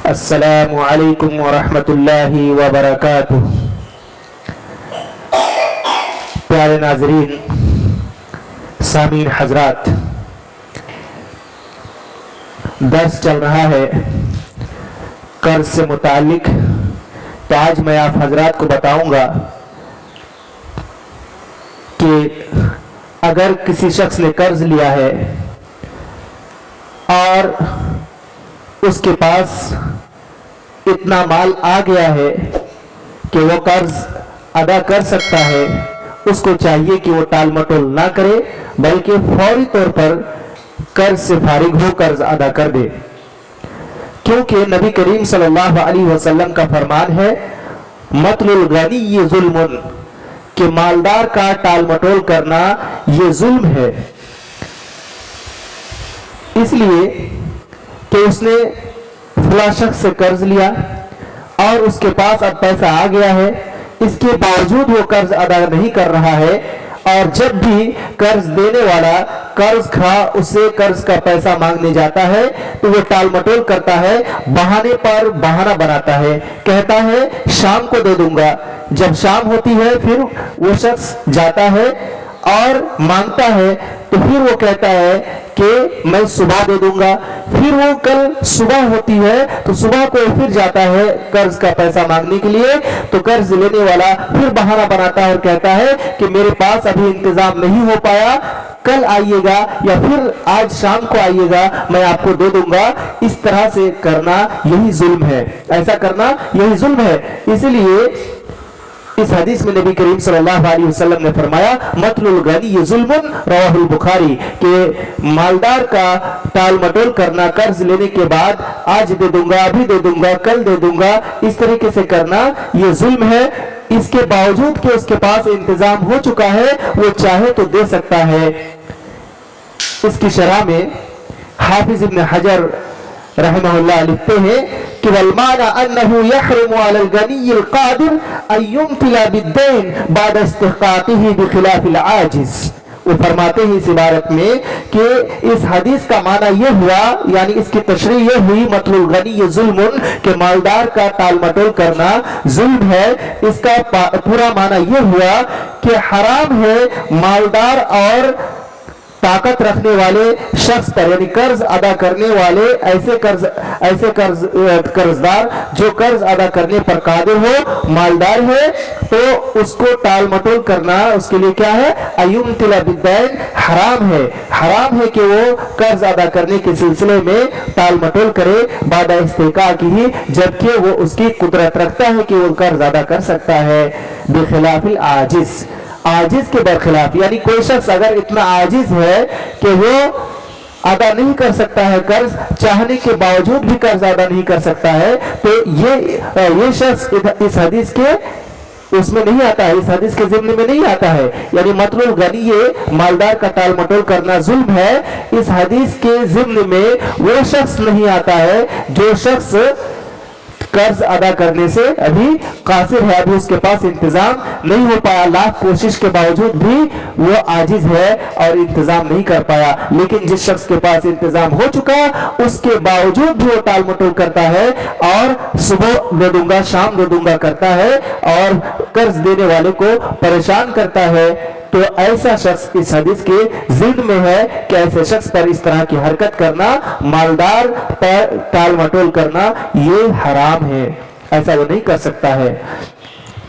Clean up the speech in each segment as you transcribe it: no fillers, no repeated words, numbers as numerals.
السلام علیکم ورحمۃ اللہ وبرکاتہ۔ پیارے ناظرین، سامعین حضرات، درس چل رہا ہے قرض سے متعلق، تو آج میں آپ حضرات کو بتاؤں گا کہ اگر کسی شخص نے قرض لیا ہے اور اس کے پاس اتنا مال آ گیا ہے کہ وہ قرض ادا کر سکتا ہے، اس کو چاہیے کہ وہ ٹال مٹول نہ کرے بلکہ فوری طور پر قرض سے فارغ ہو قرض ادا کر دے، کیونکہ نبی کریم صلی اللہ علیہ وسلم کا فرمان ہے مطل الغنی ظلم، کہ مالدار کا ٹال مٹول کرنا یہ ظلم ہے۔ اس لیے کہ اس نے فلاں شخص سے قرض لیا اور اس کے پاس اب پیسہ آ گیا ہے، اس کے باوجود وہ قرض ادا نہیں کر رہا ہے، اور جب بھی قرض دینے والا قرض خواہ اس سے قرض کا پیسہ مانگنے جاتا ہے تو وہ ٹال مٹول کرتا ہے، بہانے پر بہانہ بناتا ہے، کہتا ہے شام کو دے دوں گا۔ جب شام ہوتی ہے پھر وہ شخص جاتا ہے اور مانگتا ہے تو پھر وہ کہتا ہے کہ میں صبح دے دوں گا، پھر وہ کل صبح ہوتی ہے تو صبح کو پھر جاتا ہے قرض کا پیسہ مانگنے کے لیے، تو قرض لینے والا پھر بہانہ بناتا ہے اور کہتا ہے کہ میرے پاس ابھی انتظام نہیں ہو پایا، کل آئیے گا یا پھر آج شام کو آئیے گا، میں آپ کو دے دوں گا۔ اس طرح سے کرنا یہی ظلم ہے، ایسا کرنا یہی ظلم ہے۔ اسی لیے اس حدیث میں نبی کریم صلی اللہ علیہ وسلم نے فرمایا مطل الغنی ظلم، رواہ البخاری، کہ مالدار کا ٹال مٹول کرنا قرض لینے کے بعد آج دے دوں گا، ابھی دے دوں گا، کل دے دوں گا، اس طریقے سے کرنا یہ ظلم ہے۔ اس کے باوجود کہ اس کے پاس انتظام ہو چکا ہے، وہ چاہے تو دے سکتا ہے۔ اس کی شرح میں حافظ ابن حجر رحمہ اللہ لکھتے ہیں کہ والمعنى انه يحرم على الغني القادر ان يمثل بالدين بعد استحقاقه بخلاف العاجز۔ وہ فرماتے ہیں اس عبارت میں کہ اس حدیث کا معنی یہ ہوا، یعنی اس کی تشریح یہ ہوئی مطل الغنی ظلم، کہ مالدار کا ٹال مٹول کرنا ظلم ہے۔ اس کا پورا معنی یہ ہوا کہ حرام ہے مالدار اور طاقت رکھنے والے شخص پر، یعنی قرض ادا کرنے والے ایسے قرضدار جو قرض ادا کرنے پر قادر ہو، مالدار ہے، تو اس کو ٹال مٹول کرنا اس کے لیے کیا ہے؟ ایمثل بالدین، حرام ہے۔ حرام ہے کہ وہ قرض ادا کرنے کے سلسلے میں ٹال مٹول کرے بعد استحقاق ہی، جبکہ وہ اس کی قدرت رکھتا ہے کہ وہ قرض ادا کر سکتا ہے، بخلاف العاجز، عاجز کے برخلاف۔ یعنی کوئی شخص اگر اتنا عاجز ہے کہ وہ ادا نہیں کر سکتا ہے قرض، چاہنے کے باوجود بھی قرض ادا نہیں کر سکتا ہے، تو یہ شخص اس حدیث کے اس میں نہیں آتا ہے، اس حدیث کے ضمن میں نہیں آتا ہے۔ یعنی مطل الغنی مالدار کا ٹال مٹول کرنا ظلم ہے، اس حدیث کے ضمن میں وہ شخص نہیں آتا ہے جو شخص قرض ادا کرنے سے ابھی قاصر ہے، ابھی اس کے پاس انتظام نہیں ہو پایا، لاکھ کوشش کے باوجود بھی وہ عاجز ہے اور انتظام نہیں کر پایا۔ لیکن جس شخص کے پاس انتظام ہو چکا اس کے باوجود بھی وہ ٹال مٹول کرتا ہے اور صبح دے دوں گا، شام دے دوں گا کرتا ہے اور قرض دینے والے کو پریشان کرتا ہے، تو ایسا شخص اس حدیث کے ضد میں ہے کہ ایسے شخص پر اس طرح کی حرکت کرنا، مالدار پر ٹال مٹول کرنا، یہ حرام ہے، ایسا وہ نہیں کر سکتا ہے۔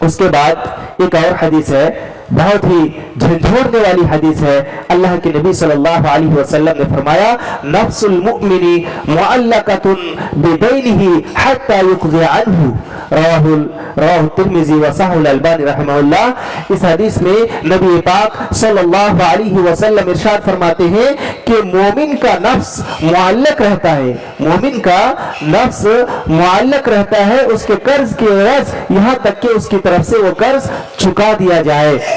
اس کے بعد ایک اور حدیث ہے، بہت ہی جھنجھوڑنے والی حدیث ہے۔ اللہ کے نبی صلی اللہ علیہ وسلم نے فرمایا نفس المؤمن معلقۃ بدینہ حتی یقضی عنہ، رواہ ترمذی وصححہ الالبانی رحمہ اللہ۔ اس حدیث میں نبی پاک صلی اللہ علیہ وسلم ارشاد فرماتے ہیں کہ مومن کا نفس معلق رہتا ہے، مومن کا نفس معلق رہتا ہے اس کے قرض کے عوض، یہاں تک کہ اس کی طرف سے وہ قرض چکا دیا جائے۔